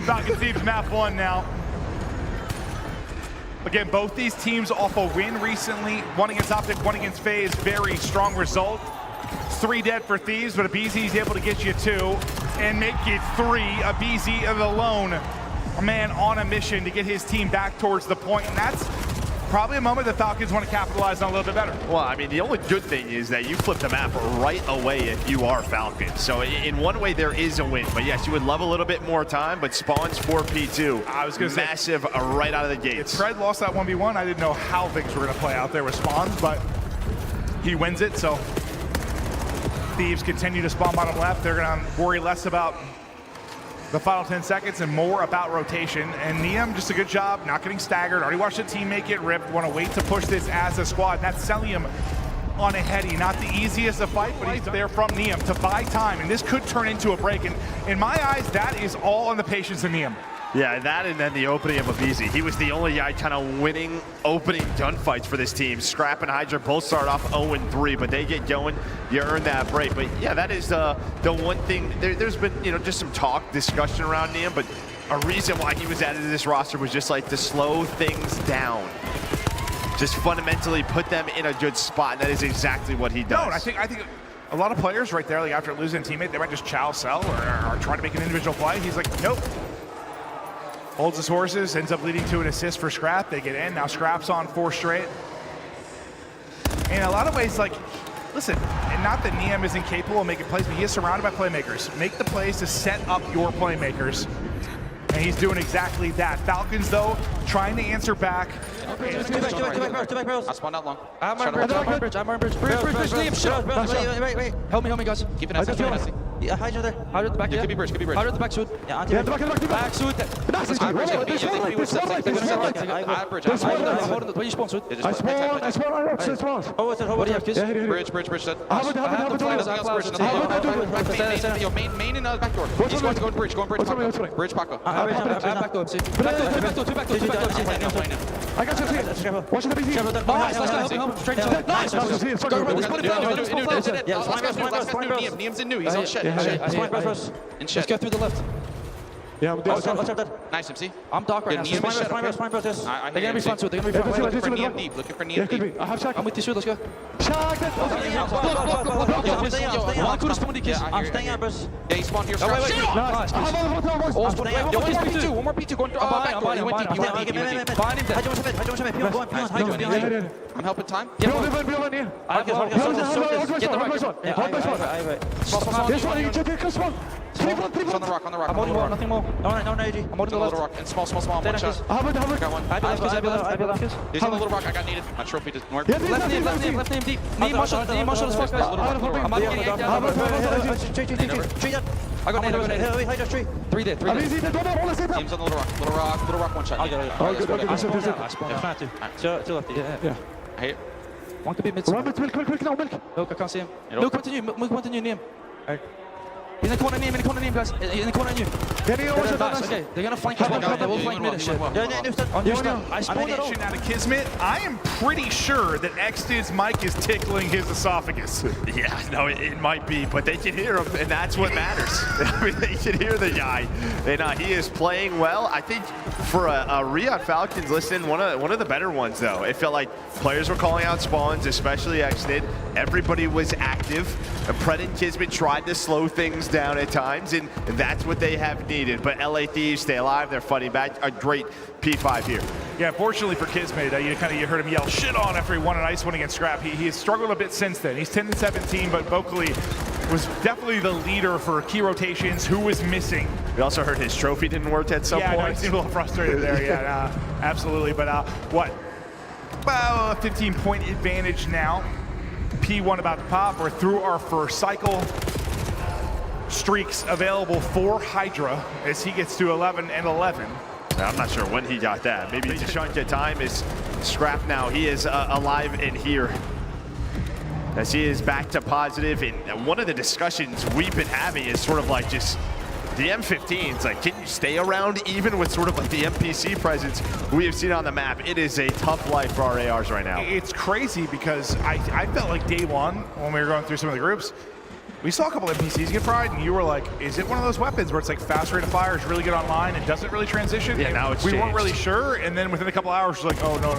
Falcons Thieves map 1 now. Again, both these teams off a win recently. One against Optic, one against Faze. Very strong result. 3 dead for Thieves, but aBeZy is able to get you 2 and make it 3. aBeZy alone, a man on a mission to get his team back towards the point, and that's probably a moment the Falcons want to capitalize on a little bit better. Well, I mean, the only good thing is that you flip the map right away if you are Falcons. So in one way, there is a win. But yes, you would love a little bit more time, but spawns for P2. I was going to say, massive right out of the gates. If Fred lost that 1v1, I didn't know how things were going to play out there with spawns, but he wins it, so Thieves continue to spawn bottom left. They're going to worry less about the final 10 seconds and more about rotation. And Nium, just a good job, not getting staggered. Already watched the teammate get ripped. Want to wait to push this as a squad. That's Cellium on a heady. Not the easiest to fight, but he's there from Nium to buy time. And this could turn into a break. And in my eyes, that is all on the patience of Nium. Yeah, that and then the opening of aBeZy. He was the only guy kind of winning opening gunfights for this team. Scrap and Hydra both start off 0-3, but they get going, you earn that break. But yeah, that is the one thing. There's been, you know, just some talk, discussion around Nium, but a reason why he was added to this roster was just like to slow things down. Just fundamentally put them in a good spot, and that is exactly what he does. No, and I think a lot of players right there, like after losing a teammate, they might just chow sell or try to make an individual play. He's like, nope. Holds his horses, ends up leading to an assist for Scrap. They get in. Now Scrap's on 4 straight. In a lot of ways, like, listen, and not that Nium isn't capable of making plays, but he is surrounded by playmakers. Make the plays to set up your playmakers. And he's doing exactly that. Falcons, though, trying to answer back. Two back barrels. I spawned out long. I'm on bridge. Wait. Help me, guys. Keep it nice. Yeah, Hydra there. Hydra at the back, yeah. Could be bridge. Hydra at the back suit. Yeah, on back suit. Where you spawn suit? I spawn. What do you have, kids? Bridge dead. I have the Yo, main in the back door. He's going bridge. Bridge Paco. I have back door, see. Two back door. I got you. Watch the BC. Nice. Nium's in new. He's on shed. Let's go through the left. Yeah, I'm dead. Nice, MC. I'm dark right now. They're gonna be front suit. They're gonna be front suit. Looking for Nium deep. I have Shaq. I'm with you, suit. Let's go. Shaq. Could have spawned kids. I'm staying out, bros. Yeah, he spawned here. Nice. One more P2 going back door. He went deep. I'm helping time. Get He's on the rock. I'm holding one, nothing more. No, AG. I'm holding the little rock. And small. One shot. Got one. I left. He's on the little rock. I got needed. My trophy doesn't work. Left name deep. Knee marshal as fuck, guys. I'm not getting yanked out. I got nade. 3 dead. Team's on the little rock. One shot. I spawned out. 2 left. Yeah. I hate it. One could be mid. Run quick now, Milk. Look, I can't see him. Look, continue, Nium. In the corner, Nium, guys. In the corner, Nium. Okay, they're gonna flank us. They will flank mid and shit. I spawned it out of Kismet. I am pretty sure that Exnid's mic is tickling his esophagus. Yeah, no, it might be, but they can hear him, and that's what matters. I mean, they can hear the guy, and he is playing well. I think for a Riyadh Falcons, listen, one of the better ones, though. It felt like players were calling out spawns, especially Exnid. Everybody was active. Pred and Kismet tried to slow things down at times, and that's what they have needed. But LA Thieves stay alive. They're fighting back. A great P5 here. Yeah, fortunately for Kismet, you heard him yell shit on after he won an ice one against Scrap. He has struggled a bit since then. He's 10-17, but vocally was definitely the leader for key rotations. Who was missing? We also heard his trophy didn't work at some point. Yeah, he seemed a little frustrated there. Yeah, absolutely. But what? Well, a 15-point advantage now. P1 about to pop. We're through our first cycle. Streaks available for Hydra as he gets to 11-11. I'm not sure when he got that. Maybe to chunk of time is Scrap now. He is alive in here as he is back to positive. And one of the discussions we've been having is sort of like just the M15s. Like, can you stay around even with sort of like the NPC presence we have seen on the map? It is a tough life for our ARs right now. It's crazy because I felt like day one when we were going through some of the groups, We saw a couple of NPCs get fried, and you were like, is it one of those weapons where it's like fast rate of fire is really good online and doesn't really transition? Yeah, and now it's we weren't changed. really sure, and then within a couple hours, we're like, oh, no.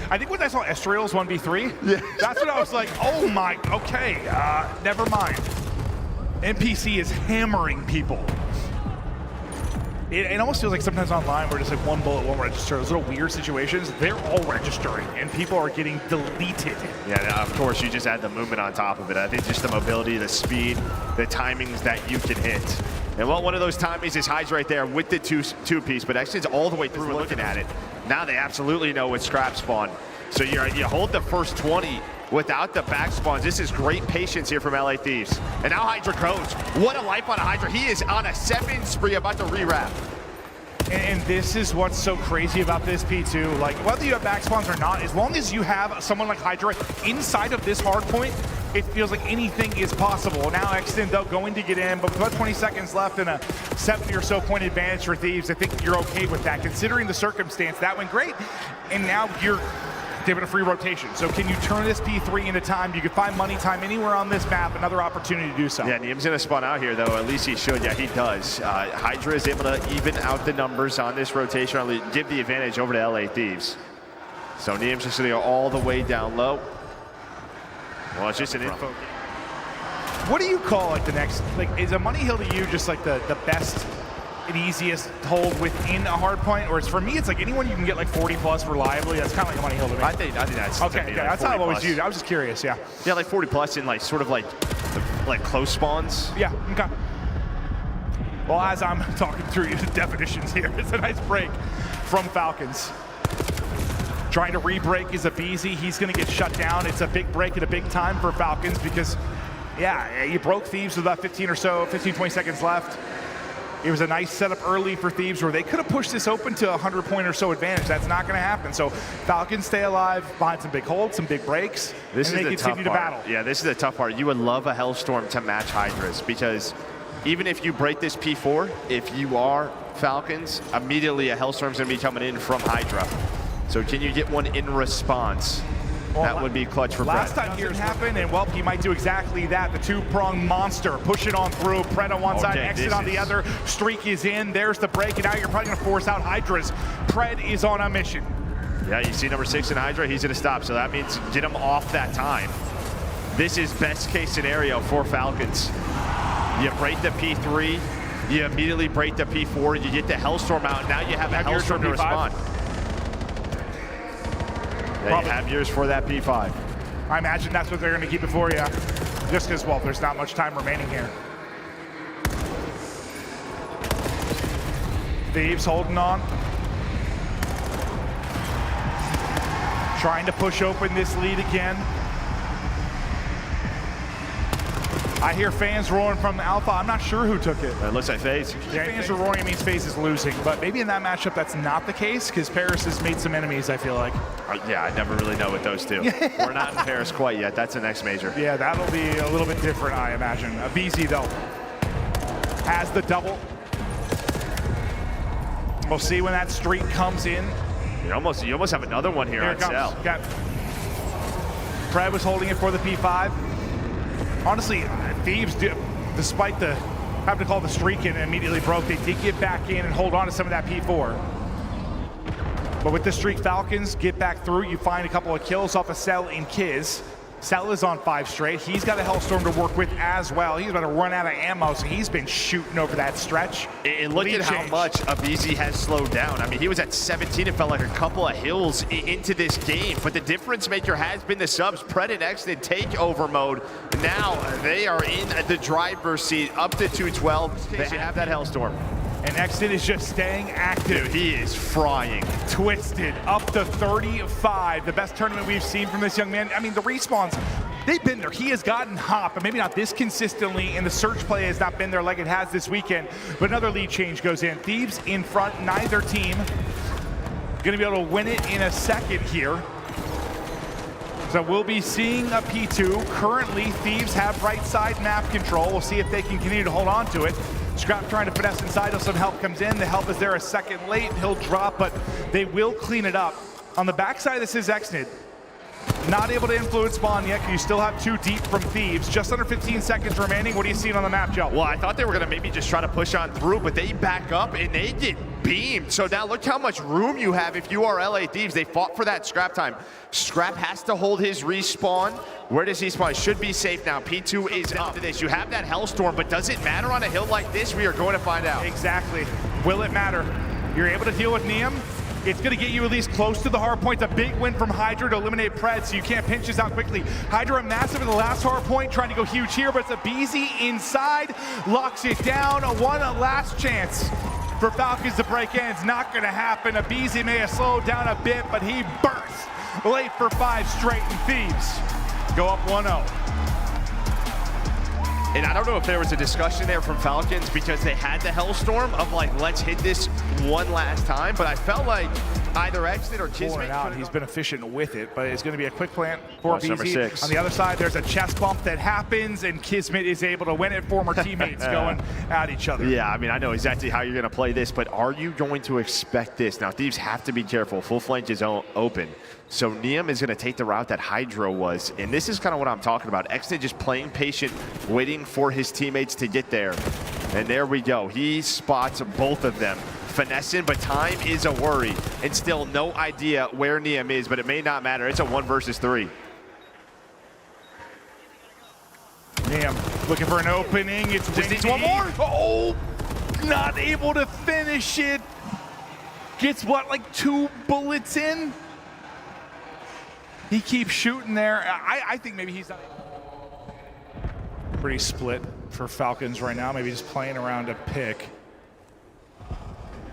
I think when I saw Estriel's 1v3, that's when I was like, oh my, okay, never mind. NPC is hammering people. It almost feels like sometimes online where just like one bullet won't register. Those little weird situations, they're all registering, and people are getting deleted. Yeah, of course, you just add the movement on top of it. I think just the mobility, the speed, the timings that you can hit. And well, one of those timings is Hyde's right there with the two-piece, but Exnid's all the way through and looking at it. Now they absolutely know it's Scrap spawn. So you hold the first 20 without the back spawns. This is great patience here from LA Thieves. And now Hydra goes. What a life on a Hydra. He is on a 7 spree, about to re-wrap. And this is what's so crazy about this P2. Like, whether you have back spawns or not, as long as you have someone like Hydra inside of this hard point, it feels like anything is possible. Now Exnid, though, going to get in, but with about 20 seconds left and a 70 or so point advantage for Thieves, I think you're okay with that. Considering the circumstance, that went great. And now you're given a free rotation. So can you turn this P3 into time? You can find money time anywhere on this map, another opportunity to do so. Yeah, Nium's gonna spawn out here though, at least he should. Yeah, he does. Hydra is able to even out the numbers on this rotation, or give the advantage over to LA Thieves. So Nium's just gonna go all the way down low. Well, it's just an info game. What do you call like the next, like is a money hill to you just like the best and easiest hold within a hard point, or is for me it's like anyone you can get like 40 plus reliably, that's kind of like a money hill to me. I think that's okay, yeah, that's how I've always viewed it. I was just curious. Yeah, like 40 plus in like sort of like close spawns. Yeah, okay. Well, as I'm talking through the definitions here, it's a nice break from Falcons. Trying to re-break is aBeZy. He's going to get shut down. It's a big break at a big time for Falcons because, yeah, you broke Thieves with about 15, 20 seconds left. It was a nice setup early for Thieves where they could have pushed this open to a 100-point or so advantage. That's not going to happen. So Falcons stay alive, find some big holds, some big breaks, and they continue to battle. Yeah, this is the tough part. You would love a Hellstorm to match Hydras because even if you break this P4, if you are Falcons, immediately a Hellstorm's going to be coming in from Hydra. So can you get one in response? Well, that would be clutch for last Pred. time here's happened, and well, he might do exactly that. The two-pronged monster, push it on through. Pred on one side, Exit on the other. Streak is in. There's the break, and now you're probably going to force out Hydras. Pred is on a mission. Yeah, you see number 6 in Hydra, he's going to stop. So that means get him off that time. This is best case scenario for Falcons. You break the P3, you immediately break the P4, you get the Hellstorm out, and now you have a Hellstorm to respond. Yeah, you have yours for that P5. I imagine that's what they're going to keep it for you. Just because, well, there's not much time remaining here. Thieves holding on. Trying to push open this lead again. I hear fans roaring from Alpha. I'm not sure who took it. It looks like Faze. Yeah, fans are roaring, it means Faze is losing. But maybe in that matchup, that's not the case, because Paris has made some enemies, I feel like. Yeah, I never really know with those two. We're not in Paris quite yet. That's the next major. Yeah, that'll be a little bit different, I imagine. aBeZy, though, has the double. We'll see when that streak comes in. You almost have another one here on Cell. Got Pred was holding it for the P5. Honestly, Thieves, despite the having to call the streak in and immediately broke, they did get back in and hold on to some of that P4. But with the streak, Falcons get back through. You find a couple of kills off of Cell and Kiz. Cell is on 5 straight. He's got a Hellstorm to work with as well. He's about to run out of ammo, so he's been shooting over that stretch. And look at how much aBeZy has slowed down. I mean, he was at 17. It felt like a couple of hills into this game. But the difference maker has been the subs. Pred and Exnid takeover mode. Now they are in the driver's seat up to 212. They have that Hellstorm. And Exnid is just staying active. Dude, he is frying. Twisted, up to 35. The best tournament we've seen from this young man. I mean, the respawns, they've been there. He has gotten hot, but maybe not this consistently, and the search play has not been there like it has this weekend. But another lead change goes in. Thieves in front, neither team gonna be able to win it in a second here. So we'll be seeing a P2. Currently, Thieves have right side map control. We'll see if they can continue to hold on to it. Scrap trying to finesse inside till some help comes in. The help is there a second late. He'll drop, but they will clean it up. On the backside, this is Exnid. Not able to influence spawn yet, because you still have 2 deep from Thieves. Just under 15 seconds remaining. What are you seeing on the map, Joe? Well, I thought they were going to maybe just try to push on through, but they back up and they get beamed. So now look how much room you have if you are LA Thieves. They fought for that Scrap time. Scrap has to hold his respawn. Where does he spawn? Should be safe now. P2 is up to this. You have that Hellstorm, but does it matter on a hill like this? We are going to find out. Exactly. Will it matter? You're able to deal with Nium. It's going to get you at least close to the hard point. A big win from Hydra to eliminate Pred, so you can't pinch this out quickly. Hydra massive in the last hard point, trying to go huge here, but it's aBeZy inside, locks it down. One last chance for Falcons to break in. It's not going to happen. aBeZy may have slowed down a bit, but he bursts late for 5 straight, and Thieves go up 1-0. And I don't know if there was a discussion there from Falcons because they had the Hellstorm of like, let's hit this one last time, but I felt like either Exnid or Kismet out. He's been efficient with it, but it's going to be a quick plant for number aBeZy. 6. On the other side, there's a chest bump that happens, and Kismet is able to win it. Former teammates going at each other. Yeah, I mean, I know exactly how you're going to play this, but are you going to expect this? Now, Thieves have to be careful. Full flank is open. So Nium is going to take the route that Hydra was, and this is kind of what I'm talking about. Exnid just playing patient, waiting for his teammates to get there. And there we go. He spots both of them. Finessing, but time is a worry. And still no idea where Nium is, but it may not matter. It's a 1 versus 3. Nium looking for an opening. It's just needs one more. Oh, not able to finish it. Gets what, like 2 bullets in? He keeps shooting there. I think maybe he's not. Pretty split for Falcons right now. Maybe just playing around a pick.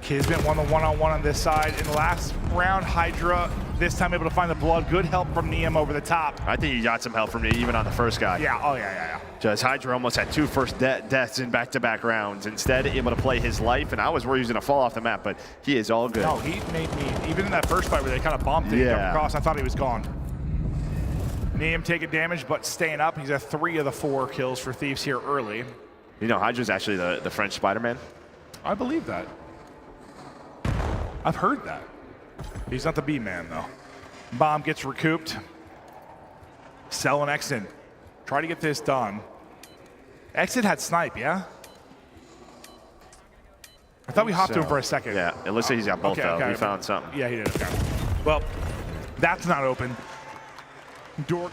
Kismet won the one-on-one on this side. In the last round, Hydra this time able to find the blood. Good help from Nium over the top. I think he got some help from me even on the first guy. Yeah, oh yeah. Just Hydra almost had 2 first deaths in back-to-back rounds. Instead, able to play his life, and I was worried he was going to fall off the map, but he is all good. No, he made me, even in that first fight where they kind of bumped it across, I thought he was gone. Nium taking damage, but staying up. He's at 3 of the 4 kills for Thieves here early. You know, Hydra's actually the French Spider-Man. I believe that. I've heard that. He's not the B-man, though. Bomb gets recouped. Cell and Exnid try to get this done. Exnid had snipe, yeah? I thought we hopped to him for a second. Yeah, it looks like he's got both, though. Okay. We found something. Yeah, he did. Okay. Well, that's not open. Door,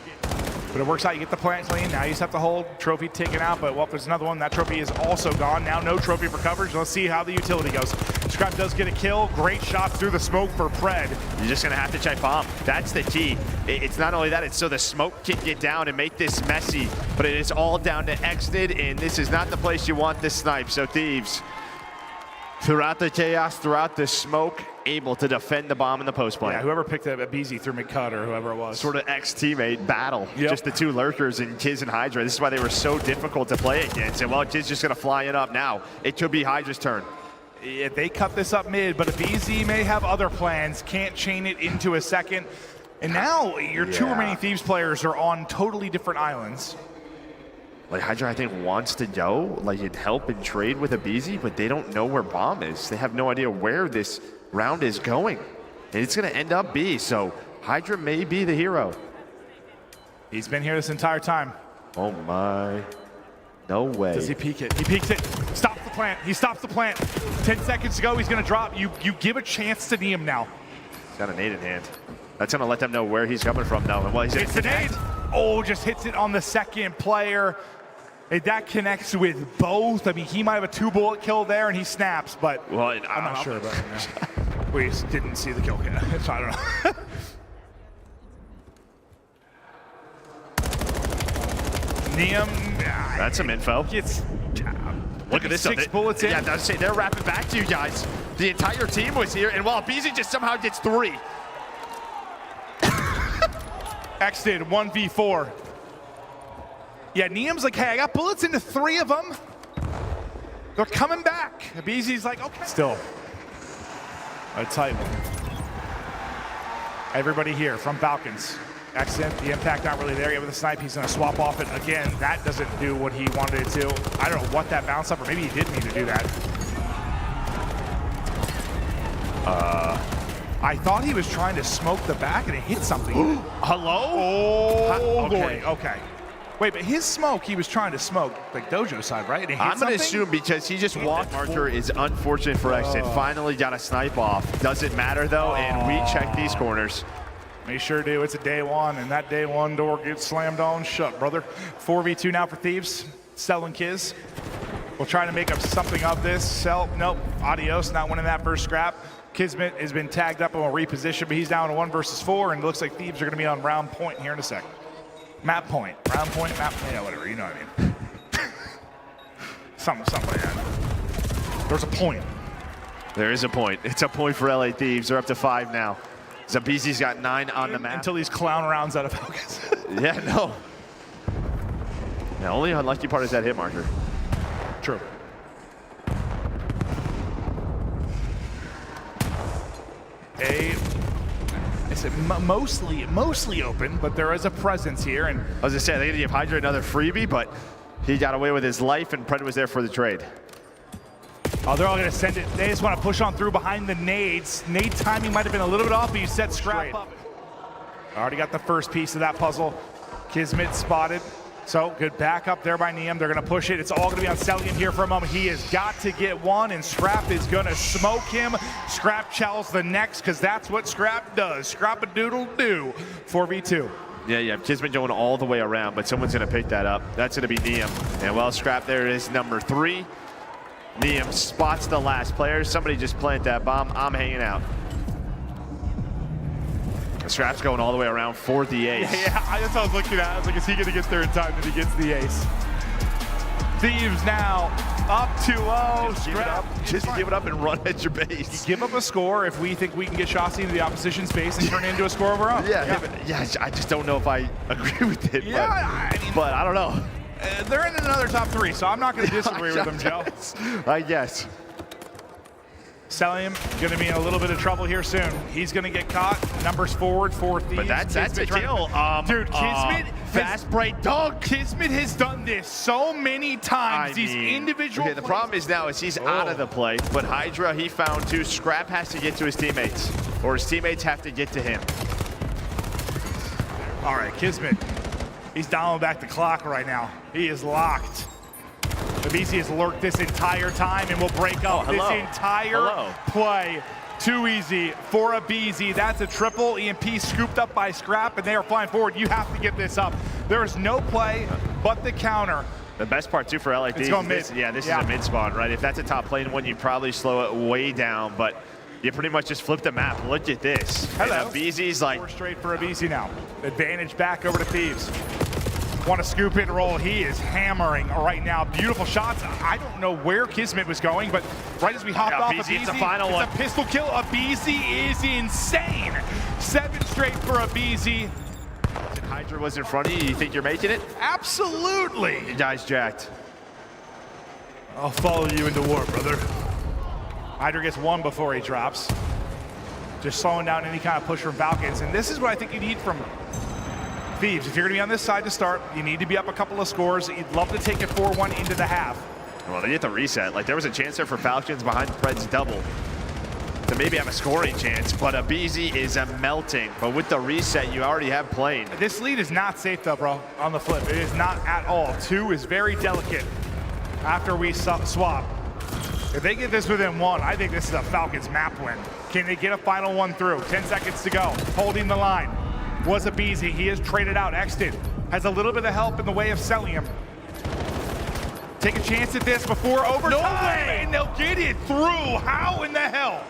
but it works out. You get the plant clean. Now you just have to hold. Trophy taken out, but well, there's another one. That trophy is also gone. Now no trophy for coverage. Let's see how the utility goes. Scrap does get a kill. Great shot through the smoke for Pred. You're just going to have to check bomb. That's the key. It's not only that, it's so the smoke can get down and make this messy, but it is all down to Exnid, and this is not the place you want this snipe. So Thieves, throughout the chaos, throughout the smoke, able to defend the bomb in the post plane. Yeah, whoever picked up aBeZy through McCutt or whoever it was. Sort of ex-teammate battle. Yep. Just the 2 lurkers in Kiz and Hydra. This is why they were so difficult to play against. And well, Kiz just going to fly it up now. It could be Hydra's turn. Yeah, they cut this up mid, but aBeZy may have other plans. Can't chain it into a second. And now your 2 remaining Thieves players are on totally different islands. Like Hydra, I think, wants to go, like, and help and trade with aBeZy, but they don't know where bomb is. They have no idea where this round is going. And it's going to end up B, so Hydra may be the hero. He's been here this entire time. Oh my. No way. Does he peek it? He peeks it. Stops the plant. He stops the plant. 10 seconds to go. He's going to drop. You give a chance to Nium now. He's got a nade in hand. That's going to let them know where he's coming from now. And well, he's it's the nade. Oh, just hits it on the second player. And that connects with both. I mean, he might have a 2-bullet kill there, and he snaps, but well, I'm not sure about it. We just didn't see the kill cam, so I don't know. Nium. That's some info. Look at this. 6 bullets in. Yeah, I was saying, they're wrapping back to you guys. The entire team was here, and while aBeZy just somehow gets 3. Exnid 1v4. Yeah, Nium's like, hey, I got bullets into 3 of them. They're coming back. aBeZy's like, okay. Still a tight one. Everybody here from Falcons. Exnid, the impact not really there yet with the snipe. He's going to swap off it again. That doesn't do what he wanted it to. I don't know what that bounce up, or maybe he did mean to do that. I thought he was trying to smoke the back and it hit something. Hello? Oh, Okay. Lordy. Okay. Wait, but his smoke, he was trying to smoke like Dojo side, right? And it hit I'm going to something? assume because he just walked. Marker is unfortunate for Exnid. Finally got a snipe off. Doesn't matter though, and we check these corners. We sure do. It's a day one, and that day one door gets slammed on shut, brother. 4v2 now for Thieves. Cell and Kiz. We'll try to make up something of this. Cell, nope. Adios, not winning that first scrap. Kismet has been tagged up and will reposition, but he's down to 1 versus 4, and it looks like Thieves are going to be on round point here in a sec. Map point. Round point, map point, yeah, whatever, you know what I mean. something like that. There's a point. There is a point. It's a point for LA Thieves. They're up to 5 now. aBeZy's got 9 on the map. Until these clown rounds out of focus. Yeah, no. The only unlucky part is that hit marker. True. It's mostly open, but there is a presence here. And I was gonna say, they're gonna give Hydra another freebie, but he got away with his life, and Pred was there for the trade. oh, they're all gonna send it. They just want to push on through behind the nades. Nade timing might have been a little bit off, but you set Scrap up. Already got the first piece of that puzzle. Kismet spotted. So good backup there by Nium. They're gonna push it. It's all gonna be on Cellium here for a moment. He has got to get one, and Scrap is gonna smoke him. Scrap chows the next, because that's what Scrap does. Scrap-a-doodle-doo. 4v2. Yeah, Kismet going all the way around, but someone's gonna pick that up. That's gonna be Nium. And well, Scrap there is number 3. Nium spots the last player. Somebody just plant that bomb. I'm hanging out. Scrap's going all the way around for the ace. Yeah, that's what I was looking at. I was like, is he gonna get there in time that he gets the ace? Thieves now up 2-0. Just give it up and run at your base. Give up a score if we think we can get Shotzi into the opposition space and turn it into a score of our own. Yeah, I just don't know if I agree with it. Yeah, but I don't know. They're in another top 3, so I'm not going to disagree with them, Joe. I guess. Cellium going to be in a little bit of trouble here soon. He's going to get caught. Numbers forward for Thieves. But that's a kill. Dude, Kismet, fast break dunk. Kismet has done this so many times. These individual. Okay, the problem is now is he's out of the play. But Hydra, he found 2. Scrap has to get to his teammates, or his teammates have to get to him. All right, Kismet. He's dialing back the clock right now. He is locked. aBeZy has lurked this entire time and will break up this entire play. Too easy for aBeZy. That's a triple EMP scooped up by Scrap, and they are flying forward. You have to get this up. There is no play but the counter. The best part, too, for LA Thieves. This is a mid spawn, right? If that's a top lane one, you'd probably slow it way down, but you pretty much just flip the map. Look at this. Hello. And aBeZy's like... 4 straight for aBeZy now. Advantage back over to Thieves. Want to scoop it and roll. He is hammering right now. Beautiful shots. I don't know where Kismet was going, but right as we hopped off aBeZy, it's a final one. It's a pistol kill. aBeZy is insane. 7 straight for aBeZy. If Hydra was in front of you, you think you're making it? Absolutely. You guys jacked. I'll follow you into war, brother. Hydra gets 1 before he drops. Just slowing down any kind of push from Falcons. And this is what I think you need from Thieves. If you're going to be on this side to start, you need to be up a couple of scores. You'd love to take it 4-1 into the half. Well, they get the reset. Like, there was a chance there for Falcons behind Pred's double to maybe have a scoring chance, but aBeZy is melting. But with the reset, you already have played. This lead is not safe, though, bro, on the flip. It is not at all. 2 is very delicate after we swap. If they get this within 1, I think this is a Falcons map win. Can they get a final one through? 10 seconds to go. Holding the line was aBeZy. He is traded out. Exnid has a little bit of help in the way of Cellium. Take a chance at this before overtime. No way! And they'll get it through. How in the hell?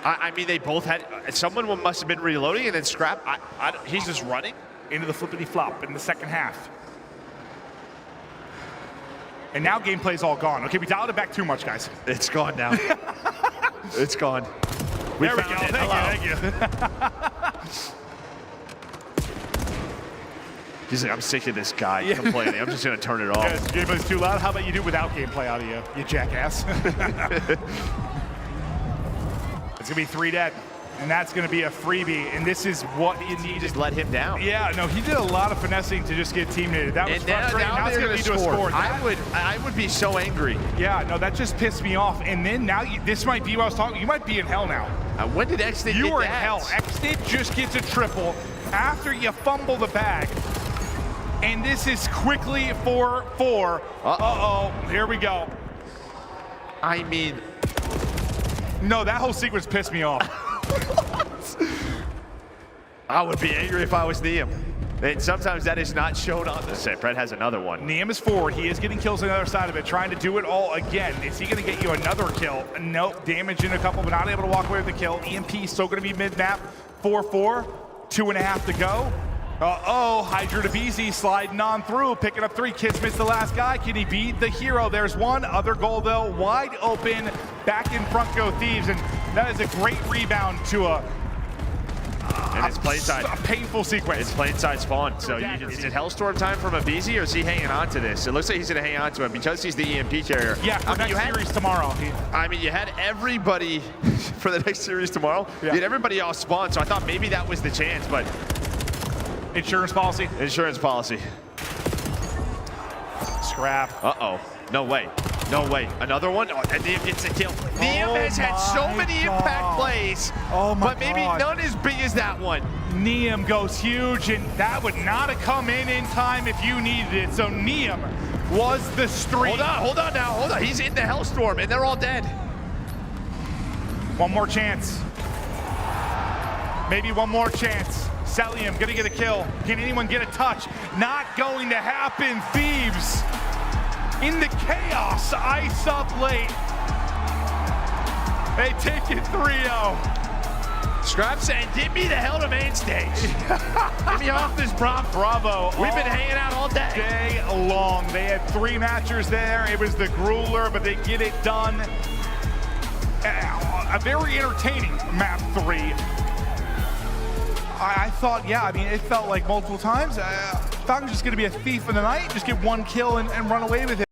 I mean, they both had... Someone must have been reloading, and then Scrap, he's just running. Into the flippity flop in the second half. And now gameplay's all gone. Okay, we dialed it back too much, guys. It's gone now. It's gone. There we go. Thank you. He's like, I'm sick of this guy complaining. I'm just going to turn it off. Yes, gameplay's too loud. How about you do without gameplay audio, you jackass? It's going to be 3 dead. And that's going to be a freebie, and this is what you need. Just let him down. Yeah, no, he did a lot of finessing to just get teammated. That was And frustrating. Now it's going to lead to a score. I would be so angry. Yeah, no, that just pissed me off. And then now, this might be what I was talking. You might be in hell now. When did Exnid get You were in that? hell. Exnid just gets a triple after you fumble the bag. And this is quickly 4-4. Uh-oh, here we go. I mean, no, that whole sequence pissed me off. I would be angry if I was Nium. And sometimes that is not shown on the set. Brett has another one. Nium is forward. He is getting kills on the other side of it, trying to do it all again. Is he going to get you another kill? Nope. Damage in a couple, but not able to walk away with the kill. EMP still going to be mid-map. 4-4. 2.5 to go. Uh-oh. Hydra to aBeZy sliding on through, picking up 3. Kids missed the last guy. Can he beat the hero? There's one. Other goal, though. Wide open. Back in front go Thieves. And that is a great rebound to a painful sequence. It's plain side spawn. So is it Hellstorm time from aBeZy, or is he hanging on to this? It looks like he's going to hang on to it because he's the EMP carrier. Yeah, for next series tomorrow. I mean, you had everybody for the next series tomorrow. Yeah. You had everybody off spawn, so I thought maybe that was the chance, but Insurance policy. insurance policy. Scrap. Uh-oh. No way. No way. Another one? Oh, and Nium gets the kill. Nium has had so many impact plays, but maybe none as big as that one. Nium goes huge, and that would not have come in time if you needed it. So Nium was the streak. Hold on now. Hold on. He's in the Hellstorm, and they're all dead. One more chance. Maybe one more chance. Cellium gonna get a kill. Can anyone get a touch? Not going to happen. Thieves in the chaos. Ice up late. They take it 3-0. Scrap saying, get me the hell to main stage. Get me off this prop. Bravo. We've been hanging out all day. Day long. They had 3 matchers there. It was the grueler, but they get it done. A very entertaining map 3. I thought, yeah, I mean, it felt like multiple times. Falcon's just going to be a thief in the night, just get one kill and run away with it.